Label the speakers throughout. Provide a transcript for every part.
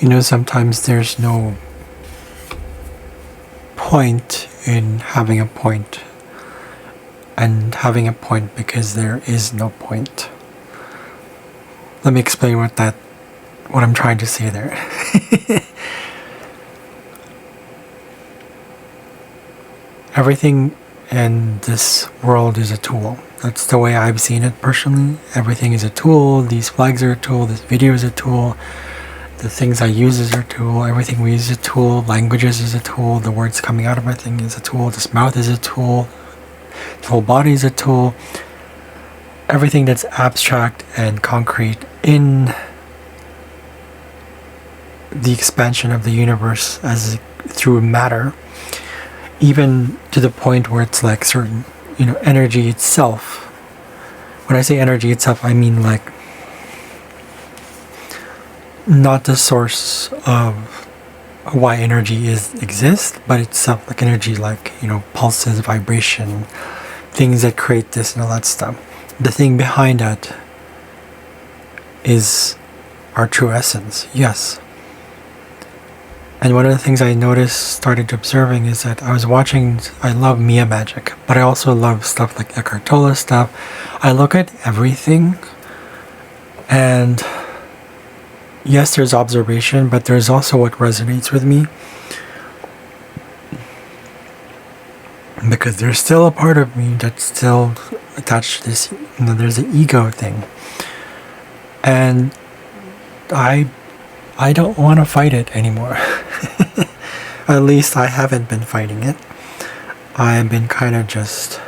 Speaker 1: Sometimes there's no point in having a point, and having a point because there is no point. Let me explain what I'm trying to say there. Everything in this world is a tool. That's the way I've seen it personally. Everything is a tool. These flags are a tool. This video is a tool. The things I use is a tool. Everything we use is a tool. Languages is a tool. The words coming out of my thing is a tool. This mouth is a tool. The whole body is a tool. Everything that's abstract and concrete in the expansion of the universe as through matter, even to the point where it's like certain, energy itself. When I say energy itself, I mean like not the source of why energy exists, but itself, like energy, like, pulses, vibration, things that create this and all that stuff. The thing behind that is our true essence, yes. And one of the things I started observing is that I love Mia magic, but I also love stuff like Eckhart Tolle stuff. I look at everything, and yes, there's observation, but there's also what resonates with me. Because there's still a part of me that's still attached to this, there's the ego thing. And I don't want to fight it anymore. At least I haven't been fighting it. I've been kind of just,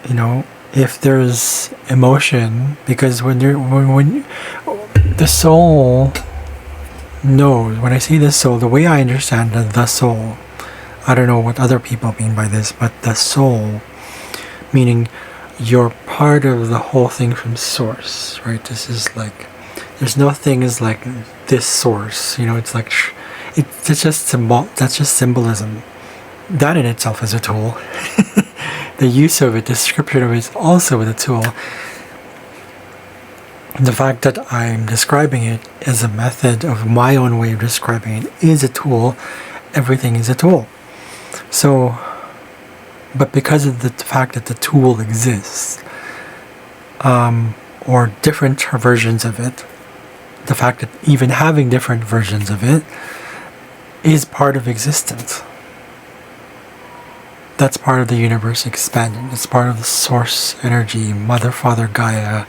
Speaker 1: if there's emotion, because when the soul knows, when I say the soul, the way I understand the soul, I don't know what other people mean by this, but the soul, meaning you're part of the whole thing from source, right? This is like, there's no thing is like this source, it's like, that's just symbolism. That in itself is a tool. The use of it, the description of it is also a tool. The fact that I'm describing it as a method of my own way of describing it is a tool. Everything is a tool. So, but because of the fact that the tool exists, or different versions of it, the fact that even having different versions of it is part of existence. That's part of the universe expanding. It's part of the source energy, Mother, Father, Gaia,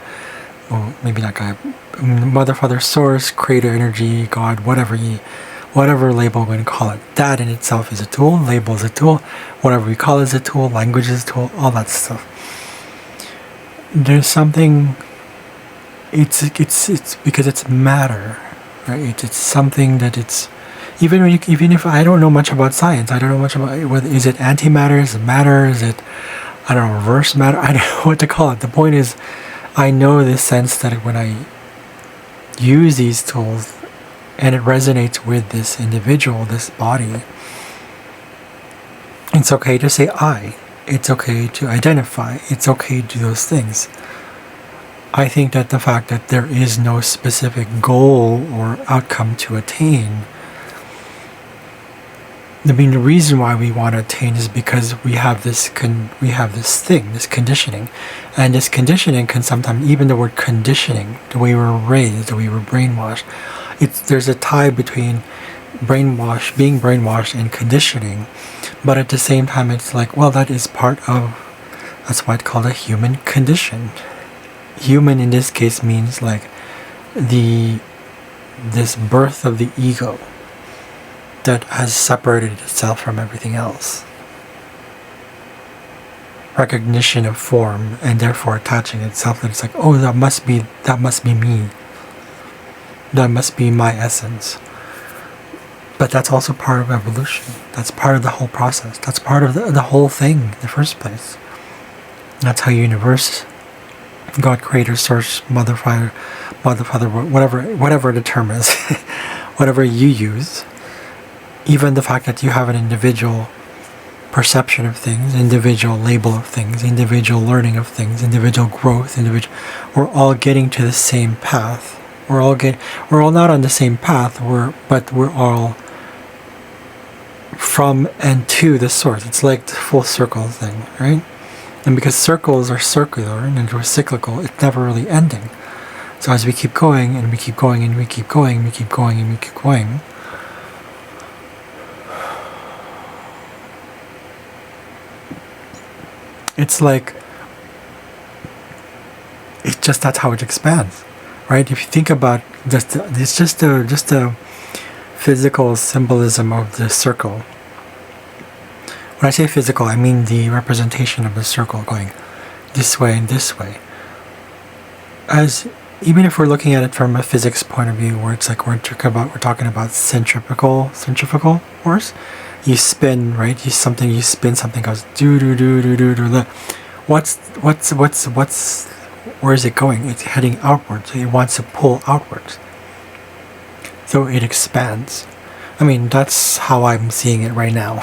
Speaker 1: well, maybe not Gaia, Mother, Father, Source, Creator Energy, God, whatever label we're going to call it. That in itself is a tool. Label is a tool. Whatever we call it is a tool. Language is a tool. All that stuff. There's something. It's because it's matter, right? It's something that it's even if I don't know much about science, I don't know much about whether is it antimatter, is it matter, is it reverse matter. I don't know what to call it. The point is, I know this sense that when I use these tools and it resonates with this individual, this body, it's okay to say I. It's okay to identify. It's okay to do those things. I think that the fact that there is no specific goal or outcome to attain, the reason why we want to attain is because we have this conditioning, and this conditioning can sometimes, even the word conditioning, the way we're raised, the way we're brainwashed, there's a tie between being brainwashed and conditioning, but at the same time it's like, well, that's why it's called a human condition. Human in this case means like this birth of the ego that has separated itself from everything else. Recognition of form, and therefore attaching itself, that it's like, oh, that must be me. That must be my essence. But that's also part of evolution. That's part of the whole process. That's part of the whole thing in the first place. That's how universe, God, Creator, Source, Mother, Father, whatever the term is, whatever you use. Even the fact that you have an individual perception of things, individual label of things, individual learning of things, individual growth, we're all getting to the same path. we're all not on the same path, but we're all from and to the source. It's like the full circle thing, right? And because circles are circular and they're cyclical, it's never really ending. So as we keep going and we keep going and we keep going and we keep going and we keep going, it's like that's how it expands, right? If you think about it's just a physical symbolism of the circle. When I say physical, I mean the representation of the circle going this way and this way. As even if we're looking at it from a physics point of view, where it's like we're talking about centrifugal force. You spin, right? You spin something goes do do do do do do. What's where is it going? It's heading outwards. It wants to pull outwards. So it expands. I mean, that's how I'm seeing it right now.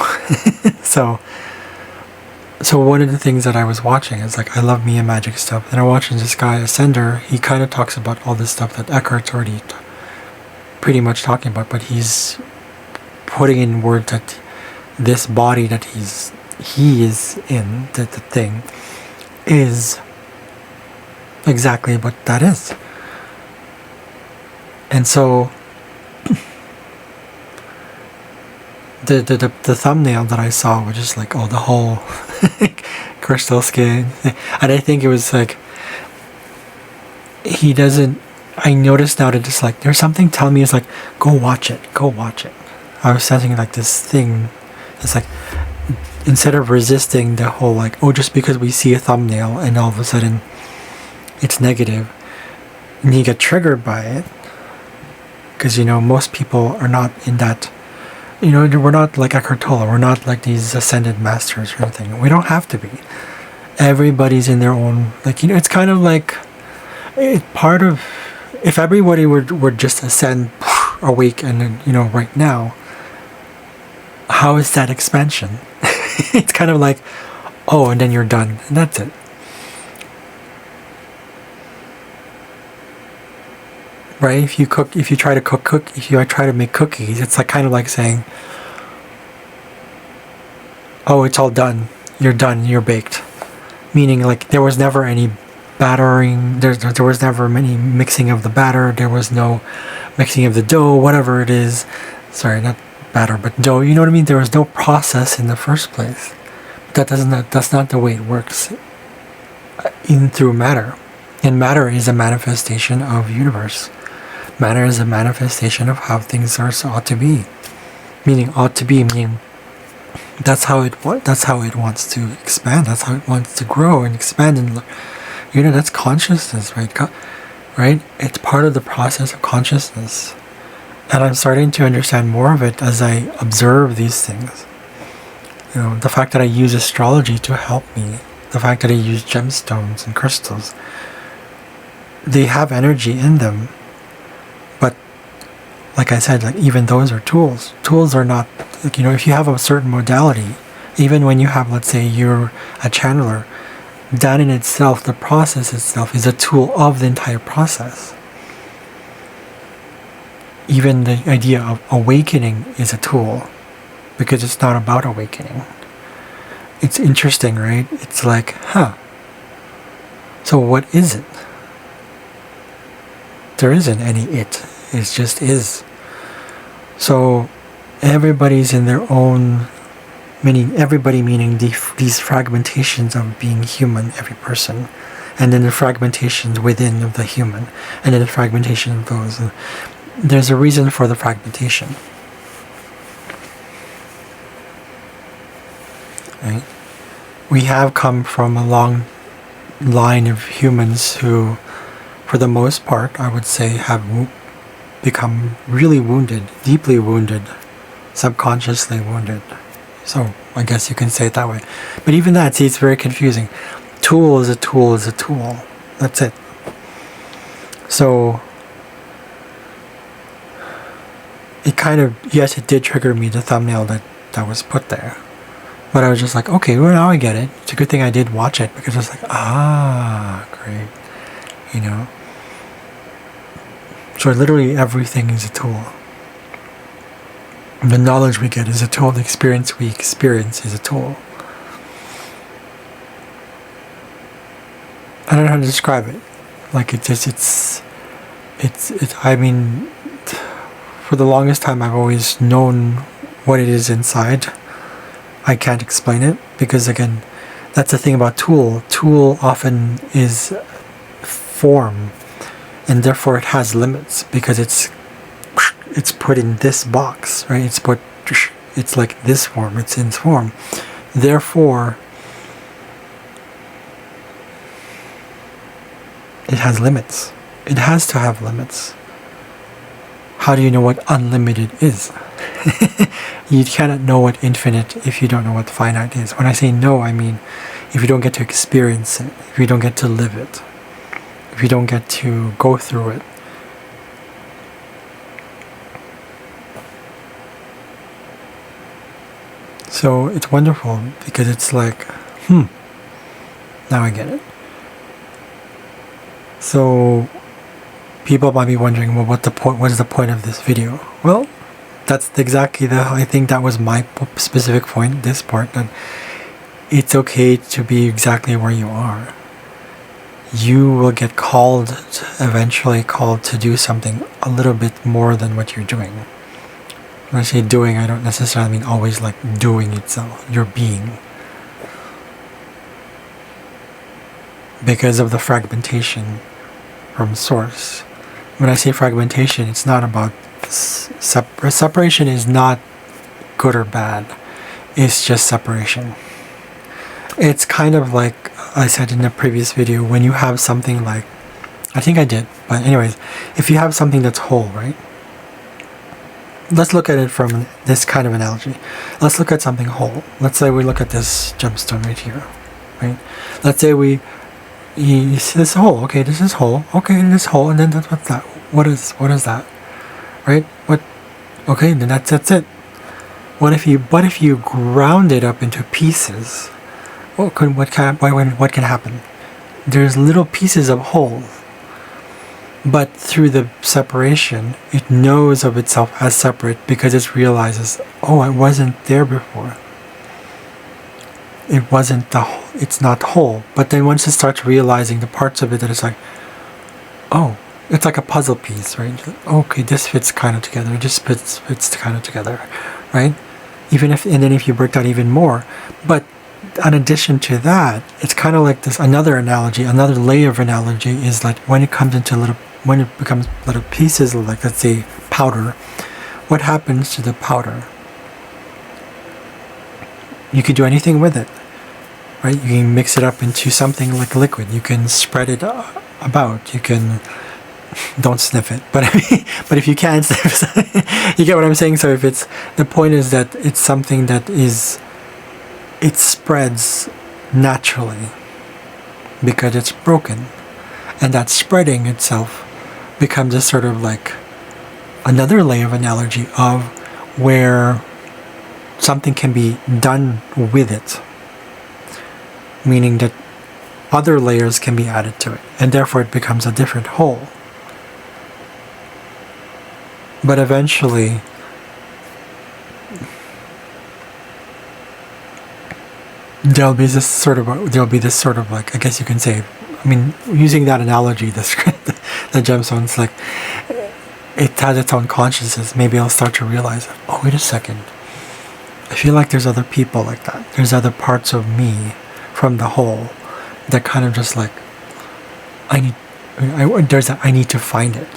Speaker 1: So one of the things that I was watching is like, I love Mia Magic stuff. And I'm watching this guy, Ascender. He kind of talks about all this stuff that Eckhart's already pretty much talking about, but he's putting in words that this body that he is in, that the thing, is exactly what that is. And so the thumbnail that I saw was just like, oh, the whole crystal skin, and I think it was like he doesn't. I noticed now that it's like there's something telling me it's like go watch it. I was sensing like this thing. It's like instead of resisting the whole like, oh, just because we see a thumbnail and all of a sudden it's negative, and you get triggered by it, because most people are not in that. We're not like Eckhart Tolle. We're not like these ascended masters or anything. We don't have to be. Everybody's in their own, like, it's kind of like part of, if everybody would just ascend, awake, and then, right now, how is that expansion? It's kind of like, oh, and then you're done, and that's it. Right? If you try to make cookies, it's like kind of like saying, oh, it's all done. You're done. You're baked. Meaning, like, there was never any battering. There was never any mixing of the batter. There was no mixing of the dough, whatever it is. Sorry, not batter, but dough. You know what I mean? There was no process in the first place. That's not the way it works through matter. And matter is a manifestation of universe. Matter is a manifestation of how things ought to be. Meaning that's how it wants to expand. That's how it wants to grow and expand, and that's consciousness, right? Right? It's part of the process of consciousness, and I'm starting to understand more of it as I observe these things. The fact that I use astrology to help me, the fact that I use gemstones and crystals, they have energy in them. Like I said, like even those are tools. Tools are not, like, if you have a certain modality, even when you have, let's say you're a channeler, that in itself, the process itself is a tool of the entire process. Even the idea of awakening is a tool, because it's not about awakening. It's interesting, right? It's like, so what is it? There isn't any it. It just is. So everybody's in their own, meaning these fragmentations of being human, every person, and then the fragmentations within of the human, and then the fragmentation of those. There's a reason for the fragmentation, right? We have come from a long line of humans who, for the most part, I would say, have become really wounded, deeply wounded, subconsciously wounded. So I guess you can say it that way. But even that, see, it's very confusing. Tool is a tool is a tool. That's it. So it kind of, yes, it did trigger me, the thumbnail that was put there. But I was just like, okay, well, now I get it. It's a good thing I did watch it, because I was like, great. So literally everything is a tool. The knowledge we get is a tool. The experience we experience is a tool. I don't know how to describe it. Like I mean, for the longest time I've always known what it is inside. I can't explain it because, again, that's the thing about tool. Tool often is form, and therefore it has limits because it's put in this box, right? It's like this form. It's in form. Therefore, it has limits. It has to have limits. How do you know what unlimited is? You cannot know what infinite if you don't know what finite is. When I say no, I mean if you don't get to experience it, if you don't get to live it, if you don't get to go through it. So it's wonderful because it's like, now I get it. So people might be wondering, well, what is the point of this video? Well, that's exactly I think that was my specific point, this part, that it's okay to be exactly where you are. You will get eventually called to do something a little bit more than what you're doing. When I say doing, I don't necessarily mean always like doing itself, your being. Because of the fragmentation from source. When I say fragmentation, it's not about separation is not good or bad. It's just separation. It's kind of like I said in the previous video, when you have something like, I think I did, but anyways, if you have something that's whole, right? Let's look at it from this kind of analogy. Let's look at something whole. Let's say we look at this gemstone right here, right? Let's say this is whole. Okay, this is whole. Okay, this is whole, and then what's that? What is that? Right? What? Okay, then that's it. What if you ground it up into pieces? What can happen? There's little pieces of whole, but through the separation, it knows of itself as separate because it realizes, oh, I wasn't there before. It's not whole. But then once it starts realizing the parts of it that it's like, oh, it's like a puzzle piece, right? Okay, this fits kind of together. It just fits kind of together, right? And then if you break that even more, but in addition to that, it's kind of like this. Another layer of analogy is like when it becomes little pieces, like let's say powder. What happens to the powder? You can do anything with it, right? You can mix it up into something like liquid. You can spread it about. You can don't sniff it, but if you can sniff it, you get what I'm saying. So the point is that it's something that it spreads naturally because it's broken, and that spreading itself becomes a sort of like another layer of analogy of where something can be done with it, meaning that other layers can be added to it, and therefore it becomes a different whole. But eventually, there'll be this sort of like, I guess you can say, I mean, using that analogy, the gemstones, like, it has its own consciousness. Maybe I'll start to realize, oh, wait a second. I feel like there's other people like that. There's other parts of me from the whole that kind of just like, I need to find it.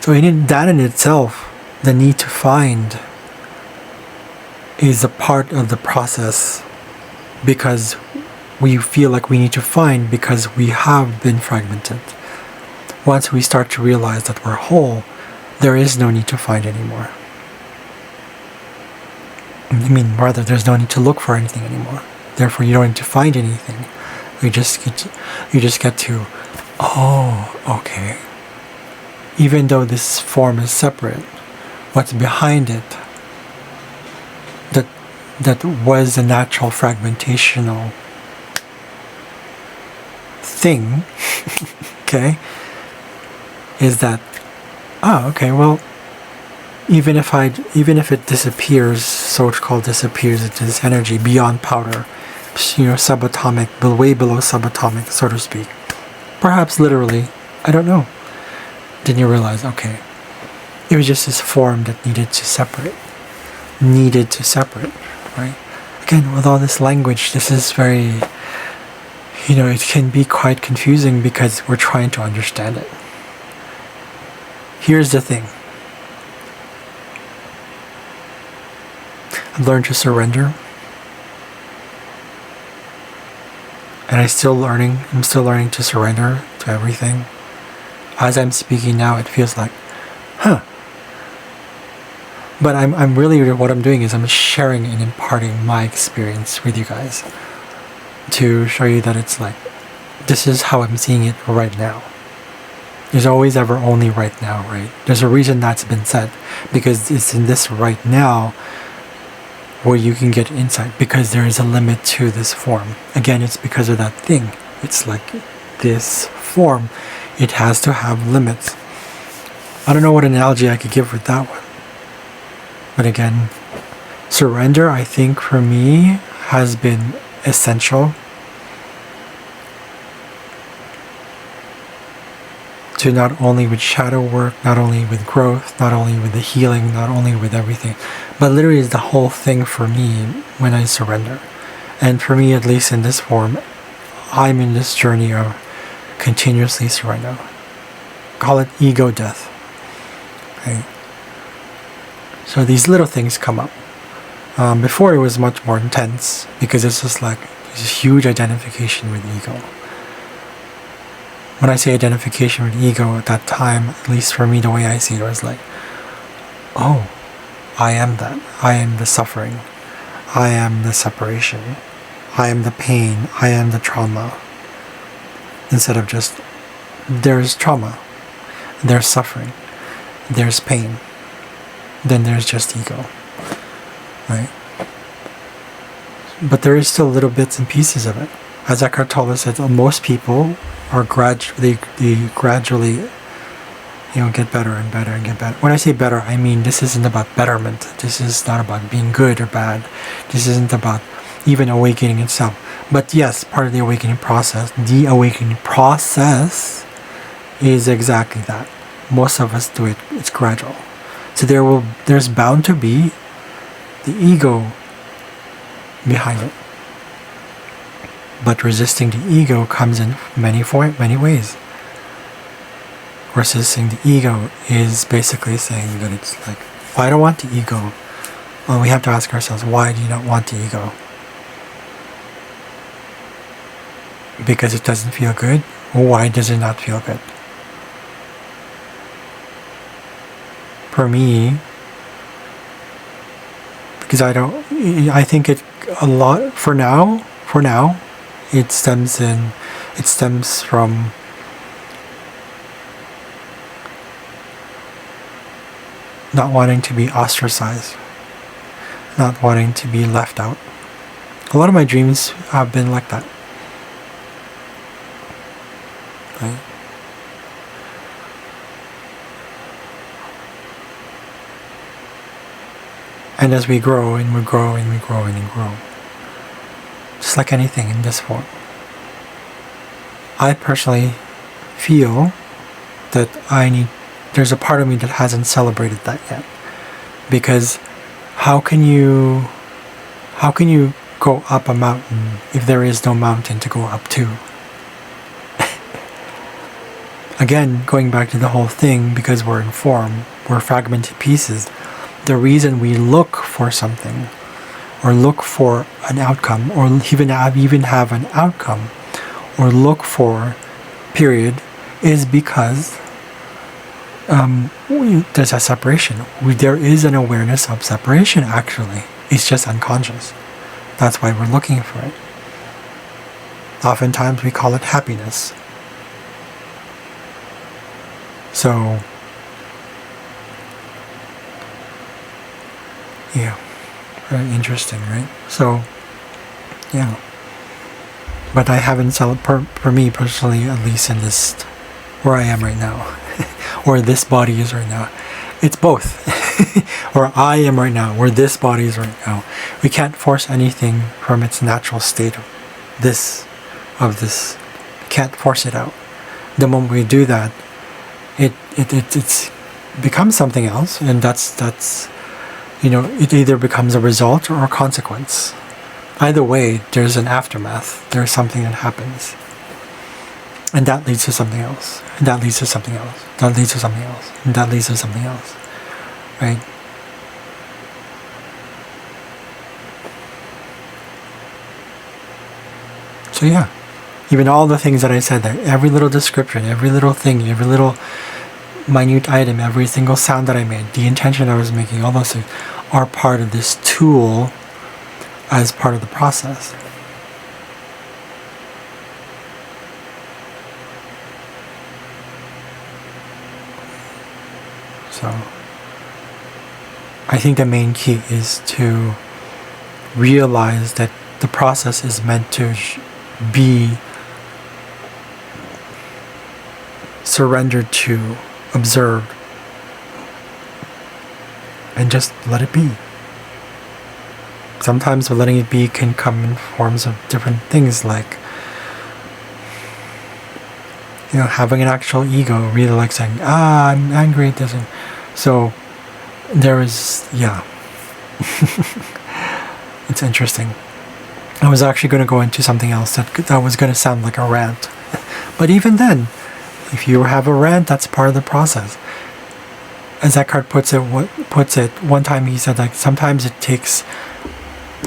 Speaker 1: So that in itself, the need to find is a part of the process, because we feel like we need to find because we have been fragmented. Once we start to realize that we're whole, there is no need to find anymore. I mean, rather, there's no need to look for anything anymore. Therefore, you don't need to find anything. You just get to, oh, okay. Even though this form is separate, what's behind it that was a natural fragmentational thing, okay, is that oh, okay, well, even if it disappears, so-called disappears into this energy beyond powder, subatomic, way below subatomic, so to speak. Perhaps literally, I don't know. Then you realize, okay, it was just this form that needed to separate, right? Again, with all this language, this is very, it can be quite confusing because we're trying to understand it. Here's the thing. I've learned to surrender. And I'm still learning to surrender to everything. As I'm speaking now, it feels like, But I'm really, what I'm doing is I'm sharing and imparting my experience with you guys to show you that it's like, this is how I'm seeing it right now. There's always ever only right now, right? There's a reason that's been said, because it's in this right now where you can get insight, because there is a limit to this form. Again, it's because of that thing. It's like this form, it has to have limits. I don't know what analogy I could give with that one. But again, surrender, I think for me, has been essential to not only with shadow work, not only with growth, not only with the healing, not only with everything, but literally is the whole thing for me when I surrender. And for me, at least in this form, I'm in this journey of continuously surrender. Call it ego death. Okay. So these little things come up. Before it was much more intense because it's just like this huge identification with ego. When I say identification with ego at that time, at least for me, the way I see it was like, oh, I am that. I am the suffering. I am the separation. I am the pain. I am the trauma. Instead of just, there's trauma, there's suffering, there's pain, then there's just ego, right? But there is still little bits and pieces of it. As Eckhart Tolle said, most people are gradually get better and better and get better. When I say better, I mean this isn't about betterment. This is not about being good or bad. This isn't about even awakening itself. But yes, part of the awakening process is exactly that. Most of us do it. It's gradual. So there's bound to be the ego behind it. But resisting the ego comes in many ways. Resisting the ego is basically saying that it's like, well, I don't want the ego. Well, we have to ask ourselves, why do you not want the ego? Because it doesn't feel good? Or why does it not feel good? For me, because I think it a lot, for now, it stems from not wanting to be ostracized, not wanting to be left out. A lot of my dreams have been like that. Right? And as we grow and we grow and we grow and we grow, just like anything in this form, I personally feel that there's a part of me that hasn't celebrated that yet. Because how can you go up a mountain if there is no mountain to go up to? Again, going back to the whole thing, because we're in form, we're fragmented pieces. The reason we look for something, or look for an outcome, or even have an outcome, or look for, period, is because there's a separation. There is an awareness of separation, actually. It's just unconscious. That's why we're looking for it. Oftentimes we call it happiness. So, yeah, very interesting, right? So, yeah. But I haven't for me personally, at least in this where I am right now, or this body is right now. It's both. Or I am right now, where this body is right now. We can't force anything from its natural state of this. We can't force it out. The moment we do that, it's becomes something else, and that's it either becomes a result or a consequence. Either way, there's an aftermath. There's something that happens. And that leads to something else. And that leads to something else. That leads to something else. And that leads to something else. Right? So yeah. Even all the things that I said there, every little description, every little thing, every little minute item, every single sound that I made, the intention I was making, all those things are part of this tool as part of the process. So I think the main key is to realize that the process is meant to be surrendered to, observed, and just let it be. Sometimes letting it be can come in forms of different things, like having an actual ego, really like saying, I'm angry at this. So there is, it's interesting. I was actually going to go into something else that was going to sound like a rant. But even then, if you have a rant, that's part of the process. As Eckhart puts it, one time he said, like, sometimes it takes,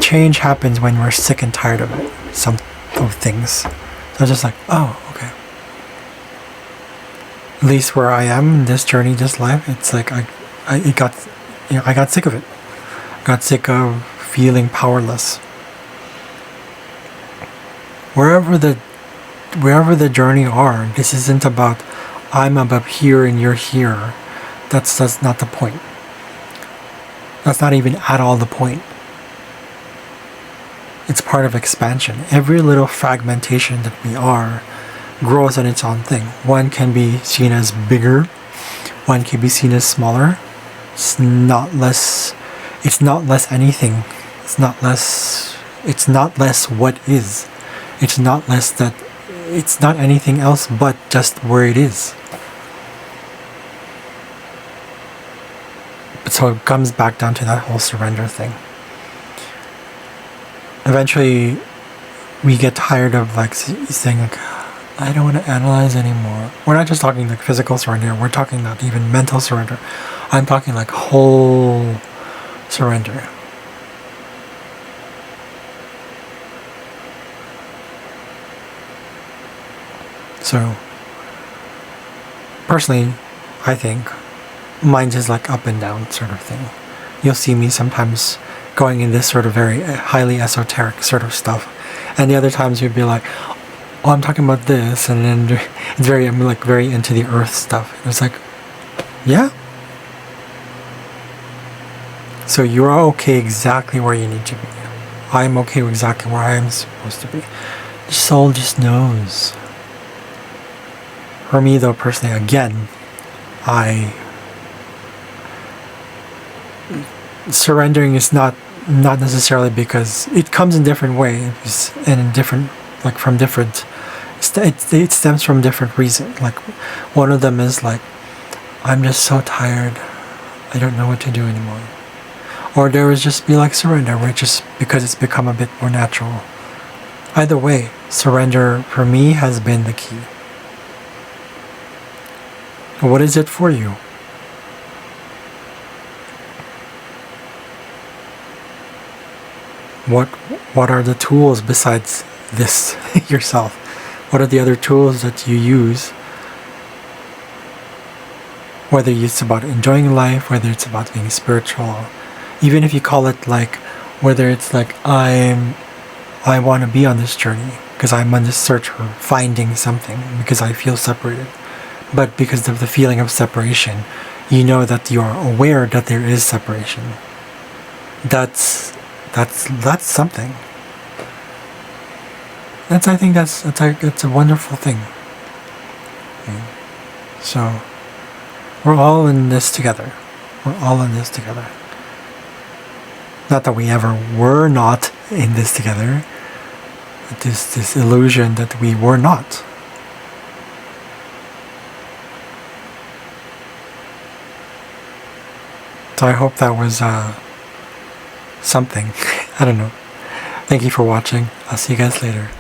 Speaker 1: change happens when we're sick and tired of it, some of things. So just like, oh, okay. At least where I am in this journey, this life, it's like I got sick of it. I got sick of feeling powerless. Wherever the journey are, this isn't about I'm up here and you're here. That's not the point. That's not even at all the point. It's part of expansion. Every little fragmentation that we are grows on its own thing. One can be seen as bigger, one can be seen as smaller. It's not less anything. It's not less what is. It's not less that, it's not anything else but just where it is. So it comes back down to that whole surrender thing. Eventually, we get tired of saying I don't want to analyze anymore. We're not just talking like physical surrender. We're talking not even mental surrender. I'm talking like whole surrender. So, personally, I think mine's is like up and down sort of thing. You'll see me sometimes going in this sort of very highly esoteric sort of stuff, and the other times you'd be like, oh, I'm talking about this, and then I'm like very into the earth stuff. It's like, yeah. So you're okay exactly where you need to be. I'm okay exactly where I am supposed to be. The soul just knows. For me though, personally, again, surrendering is not necessarily, because it comes in different ways and in different, like from different, it stems from different reasons. Like one of them is like, I'm just so tired, I don't know what to do anymore. Or there would just be like surrender, where just because it's become a bit more natural. Either way, surrender for me has been the key. What is it for you? What are the tools besides this yourself? What are the other tools that you use? Whether it's about enjoying life, whether it's about being spiritual, even if you call it like, whether it's like I want to be on this journey because I'm on this search for finding something, because I feel separated. But because of the feeling of separation, you know that you are aware that there is separation. That's something. I think that's a wonderful thing. So we're all in this together. We're all in this together. Not that we ever were not in this together, but this illusion that we were not. So I hope that was something. I don't know. Thank you for watching. I'll see you guys later.